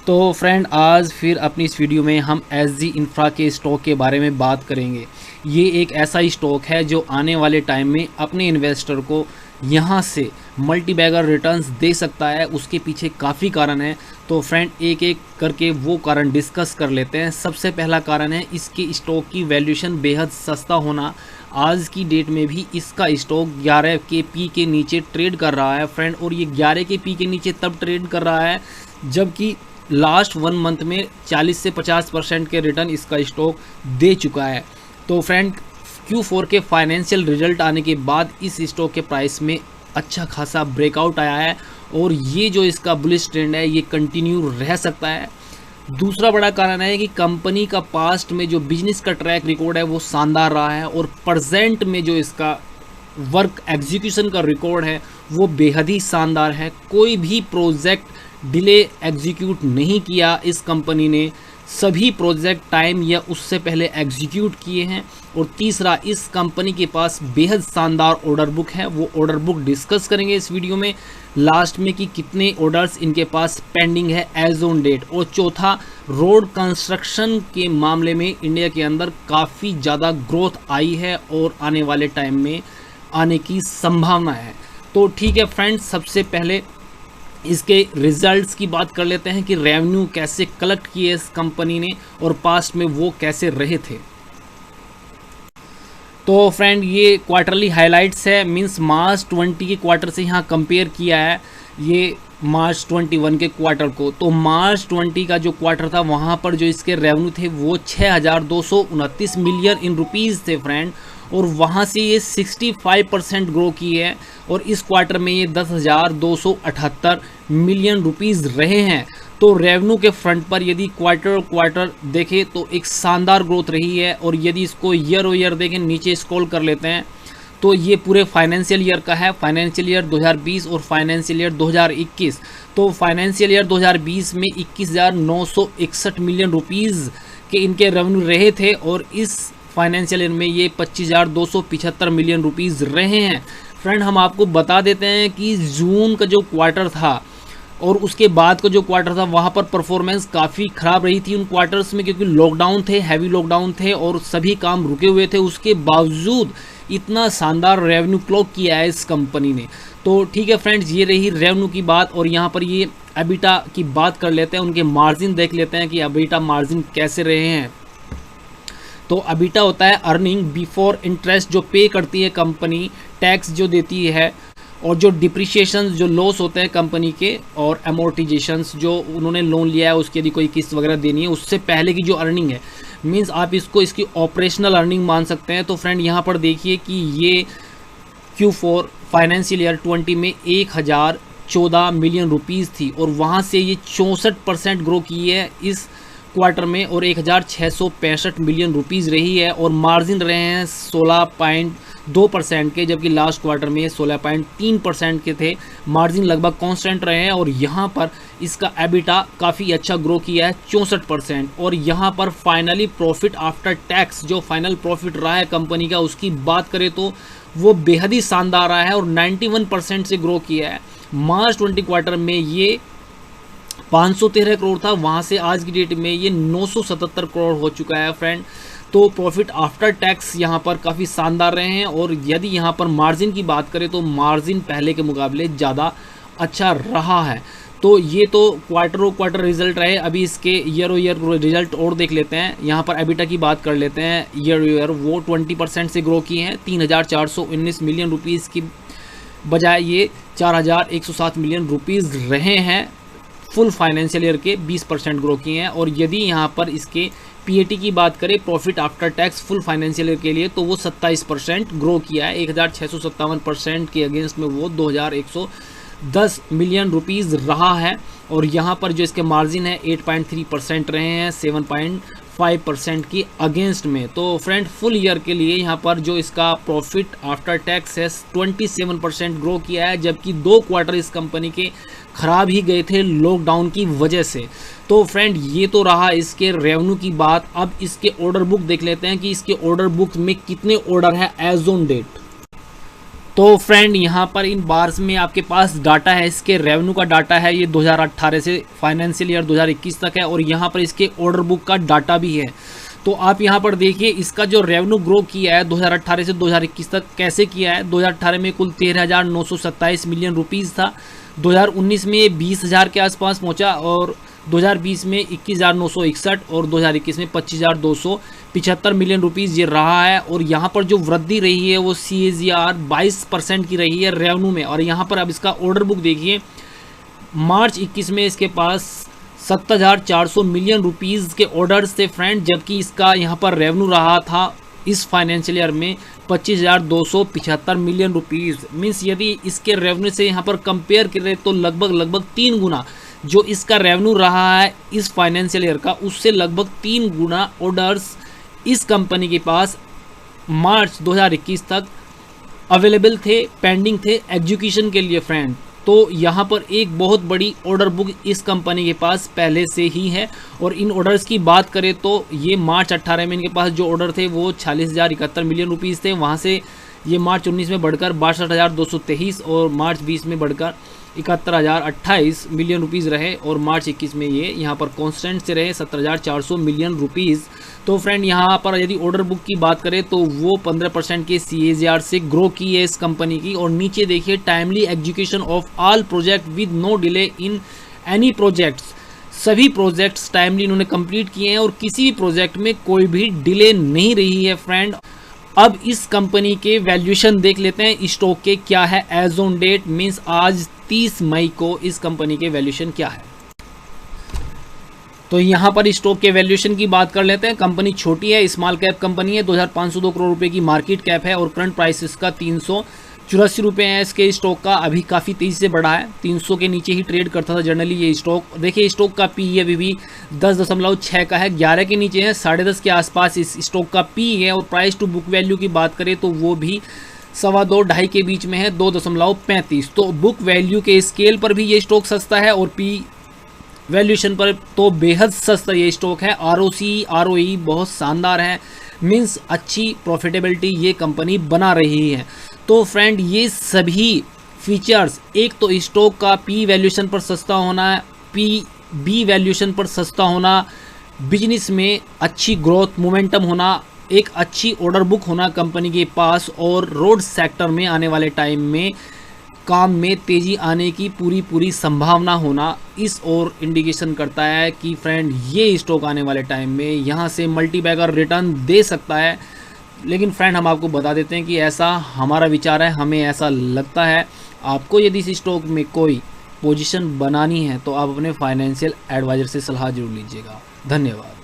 तो फ्रेंड आज फिर अपनी इस वीडियो में हम एसजी इंफ्रा के स्टॉक के बारे में बात करेंगे। ये एक ऐसा स्टॉक है जो आने वाले टाइम में अपने इन्वेस्टर को यहाँ से मल्टी बैगर रिटर्न्स दे सकता है। उसके पीछे काफ़ी कारण है, तो फ्रेंड एक एक करके वो कारण डिस्कस कर लेते हैं। सबसे पहला कारण है इसके स्टॉक की वैल्यूएशन बेहद सस्ता होना। आज की डेट में भी इसका स्टॉक 11 के पी के नीचे ट्रेड कर रहा है फ्रेंड, और ये 11 के पी के नीचे तब ट्रेड कर रहा है जबकि लास्ट 1 मंथ में 40 से 50% के रिटर्न इसका स्टॉक दे चुका है। तो फ्रेंड Q4 के फाइनेंशियल रिजल्ट आने के बाद इस स्टॉक के प्राइस में अच्छा खासा ब्रेकआउट आया है और ये जो इसका बुलिश ट्रेंड है ये कंटिन्यू रह सकता है। दूसरा बड़ा कारण है कि कंपनी का पास्ट में जो बिजनेस का ट्रैक रिकॉर्ड है वो शानदार रहा है और प्रेजेंट में जो इसका वर्क एग्जीक्यूशन का रिकॉर्ड है वो बेहद ही शानदार है। कोई भी प्रोजेक्ट डिले एग्जीक्यूट नहीं किया इस कंपनी ने, सभी प्रोजेक्ट टाइम या उससे पहले एग्जीक्यूट किए हैं। और तीसरा, इस कंपनी के पास बेहद शानदार ऑर्डर बुक है, वो ऑर्डर बुक डिस्कस करेंगे इस वीडियो में लास्ट में कि कितने ऑर्डर्स इनके पास पेंडिंग है एज ऑन डेट। और चौथा, रोड कंस्ट्रक्शन के मामले में इंडिया के अंदर काफ़ी ज़्यादा ग्रोथ आई है और आने वाले टाइम में आने की संभावना है। तो ठीक है फ्रेंड्स, सबसे पहले इसके रिजल्ट्स की बात कर लेते हैं कि रेवेन्यू कैसे कलेक्ट किए इस कंपनी ने और पास्ट में वो कैसे रहे थे। तो फ्रेंड ये क्वार्टरली हाइलाइट्स है, मींस मार्च 20 के क्वार्टर से यहाँ कंपेयर किया है ये मार्च 21 के क्वार्टर को। तो मार्च 20 का जो क्वार्टर था वहाँ पर जो इसके रेवेन्यू थे वो 6,229 मिलियन इन रुपीज़ थे फ्रेंड, और वहाँ से ये 65% ग्रो की है और इस क्वार्टर में ये 10,278 मिलियन रुपीज़ रहे हैं। तो रेवेन्यू के फ्रंट पर यदि क्वार्टर देखें तो एक शानदार ग्रोथ रही है, और यदि इसको ईयर ओ ईयर देखें, नीचे स्क्रॉल कर लेते हैं तो ये पूरे फाइनेंशियल ईयर का है, फाइनेंशियल ईयर 2020 और फाइनेंशियल ईयर 2021। तो फाइनेंशियल ईयर 2020 में 21,961 मिलियन रुपीज़ के इनके रेवेन्यू रहे थे और इस फाइनेंशियल ईयर में ये 25,275 मिलियन रुपीज़ रहे हैं। फ्रेंड हम आपको बता देते हैं कि जून का जो क्वार्टर था और उसके बाद का जो क्वार्टर था वहाँ पर परफॉर्मेंस काफ़ी ख़राब रही थी उन क्वार्टर्स में, क्योंकि लॉकडाउन थे, हैवी लॉकडाउन थे और सभी काम रुके हुए थे। उसके बावजूद इतना शानदार रेवेन्यू क्लॉक किया है इस कंपनी ने। तो ठीक है फ्रेंड्स, ये रही रेवेन्यू की बात। और यहाँ पर ये एबिटा की बात कर लेते हैं, उनके मार्जिन देख लेते हैं कि एबिटा मार्जिन कैसे रहे हैं। तो एबिटा होता है अर्निंग बिफोर इंटरेस्ट, जो पे करती है कंपनी, टैक्स जो देती है, और जो डिप्रिशिएशन जो लॉस होते हैं कंपनी के, और अमोर्टाइजेशंस जो उन्होंने लोन लिया है उसके यदि कोई किस्त वगैरह देनी है उससे पहले की जो अर्निंग है, मींस आप इसको इसकी ऑपरेशनल अर्निंग मान सकते हैं। तो फ्रेंड यहाँ पर देखिए कि ये Q4 फाइनेंशियल ईयर 20 में 1,014 मिलियन रुपीज़ थी और वहाँ से ये 64% ग्रो की है इस क्वार्टर में और 1,665 मिलियन रुपीज़ रही है, और मार्जिन रहे हैं 16.2% के, जबकि लास्ट क्वार्टर में 16.3% के थे। मार्जिन लगभग कांस्टेंट रहे हैं और यहाँ पर इसका एबिटा काफ़ी अच्छा ग्रो किया है 64%। और यहाँ पर फाइनली प्रॉफिट आफ्टर टैक्स, जो फाइनल प्रॉफिट रहा है कंपनी का, उसकी बात करें तो वो बेहद ही शानदार रहा है और 91% से ग्रो किया है। मार्च 20 क्वार्टर में ये 513 करोड़ था, वहाँ से आज की डेट में ये 977 करोड़ हो चुका है फ्रेंड। तो प्रॉफिट आफ्टर टैक्स यहाँ पर काफ़ी शानदार रहे हैं। और यदि यहाँ पर मार्जिन की बात करें तो मार्जिन पहले के मुकाबले ज़्यादा अच्छा रहा है। तो ये तो क्वार्टर रिजल्ट रहे। अभी इसके ईयर ओ ईयर रिजल्ट और देख लेते हैं। यहाँ पर एबिटा की बात कर लेते हैं, ईयर ओ ईयर वो 20% से ग्रो किए हैं, 3,419 मिलियन रुपीज़ की बजाय ये 4,107 मिलियन रुपीज़ रहे हैं। फुल फाइनेंशियल ईयर के 20% ग्रो किए हैं। और यदि यहाँ पर इसके पीएटी की बात करें, profit after tax full financial year के लिए, तो वो 27% ग्रो किया है। 1,657% के अगेंस्ट में वो 2,110 मिलियन रुपीज़ रहा है। और यहाँ पर जो इसके मार्जिन है 8.3% रहे हैं 7.5% की अगेंस्ट में। तो फ्रेंड फुल ईयर के लिए यहाँ पर जो इसका प्रॉफिट आफ्टर टैक्स है 27% ग्रो किया है, जबकि 2 क्वार्टर इस कंपनी के ख़राब ही गए थे लॉकडाउन की वजह से। तो फ्रेंड ये तो रहा इसके रेवेन्यू की बात। अब इसके ऑर्डर बुक देख लेते हैं कि इसके ऑर्डर बुक में कितने ऑर्डर है एज ऑन डेट। तो फ्रेंड यहाँ पर इन बार्स में आपके पास डाटा है, इसके रेवेन्यू का डाटा है, ये 2018 से फाइनेंशियल ईयर 2021 तक है, और यहाँ पर इसके ऑर्डर बुक का डाटा भी है। तो आप यहाँ पर देखिए इसका जो रेवेन्यू ग्रो किया है 2018 से 2021 तक कैसे किया है। 2018 में कुल 13,927 मिलियन रुपीज़ था, 2019 में ये 20,000 के आसपास पहुँचा, और 2020 में 21,961 और 2021 में 25,275 मिलियन रुपीज़ ये रहा है। और यहाँ पर जो वृद्धि रही है वो CAGR 22% की रही है रेवेन्यू में। और यहाँ पर अब इसका ऑर्डर बुक देखिए, मार्च 21 में इसके पास 7,400 मिलियन रुपीज़ के ऑर्डर्स थे फ्रेंड, जबकि इसका यहाँ पर रेवेन्यू रहा था इस फाइनेंशियल ईयर में 25,275 मिलियन रुपीज़। मीन्स यदि इसके रेवेन्यू से यहाँ पर कंपेयर करें तो लगभग 3 गुना जो इसका रेवेन्यू रहा है इस फाइनेंशियल ईयर का, उससे लगभग 3 गुना ऑर्डर्स इस कंपनी के पास मार्च 2021 तक अवेलेबल थे, पेंडिंग थे एग्जीक्यूशन के लिए फ्रेंड। तो यहाँ पर एक बहुत बड़ी ऑर्डर बुक इस कंपनी के पास पहले से ही है। और इन ऑर्डर्स की बात करें तो ये मार्च 18 में इनके पास जो ऑर्डर थे वो 40,071 मिलियन रुपीज़ थे, वहाँ से ये मार्च 19 में बढ़कर 62,223 और मार्च 20 में बढ़कर 71,028 मिलियन रुपीज़ रहे, और मार्च 21 में ये यहाँ पर कांस्टेंट से रहे 17,400 मिलियन रुपीज़। तो फ्रेंड यहाँ पर यदि ऑर्डर बुक की बात करें तो वो 15% के CAGR से ग्रो की है इस कंपनी की। और नीचे देखिए timely execution of all project with no delay in any projects, सभी प्रोजेक्ट्स टाइमली इन्होंने कंप्लीट किए हैं और किसी भी प्रोजेक्ट में कोई भी डिले नहीं रही है फ्रेंड। अब इस कंपनी के वैल्यूएशन देख लेते हैं स्टॉक के क्या है एज ऑन डेट, मीन्स आज 30 मई को इस कंपनी के वैल्यूएशन क्या है। तो यहाँ पर स्टॉक के वैल्यूएशन की बात कर लेते हैं। कंपनी छोटी है, स्मॉल कैप कंपनी है, 2,502 करोड़ रुपए की मार्केट कैप है, और करंट प्राइस इसका 384 रुपये है। इसके स्टॉक का अभी काफ़ी तेज़ी से बढ़ा है, 300 के नीचे ही ट्रेड करता था जनरली ये स्टॉक। देखिए स्टॉक का PE अभी भी 10.6 का है, 11 के नीचे है, 10.5 के आसपास इस स्टॉक का PE है। और प्राइस टू बुक वैल्यू की बात करें तो वो भी 2.25 के बीच में है, 2.35। तो बुक वैल्यू के स्केल पर भी ये स्टॉक सस्ता है, और PE वैल्यूएशन पर तो बेहद सस्ता ये स्टॉक है। ROC ROE बहुत शानदार है, मीन्स अच्छी प्रॉफिटेबिलिटी ये कंपनी बना रही है। तो फ्रेंड ये सभी फीचर्स, एक तो स्टॉक का PE वैल्यूएशन पर सस्ता होना, PB वैल्यूएशन पर सस्ता होना, बिजनेस में अच्छी ग्रोथ मोमेंटम होना, एक अच्छी ऑर्डर बुक होना कंपनी के पास, और रोड सेक्टर में आने वाले टाइम में काम में तेज़ी आने की पूरी संभावना होना, इस और इंडिकेशन करता है कि फ्रेंड ये स्टॉक आने वाले टाइम में यहाँ से मल्टीबैगर रिटर्न दे सकता है। लेकिन फ्रेंड हम आपको बता देते हैं कि ऐसा हमारा विचार है, हमें ऐसा लगता है। आपको यदि इस स्टॉक में कोई पोजीशन बनानी है तो आप अपने फाइनेंशियल एडवाइज़र से सलाह जरूर लीजिएगा। धन्यवाद।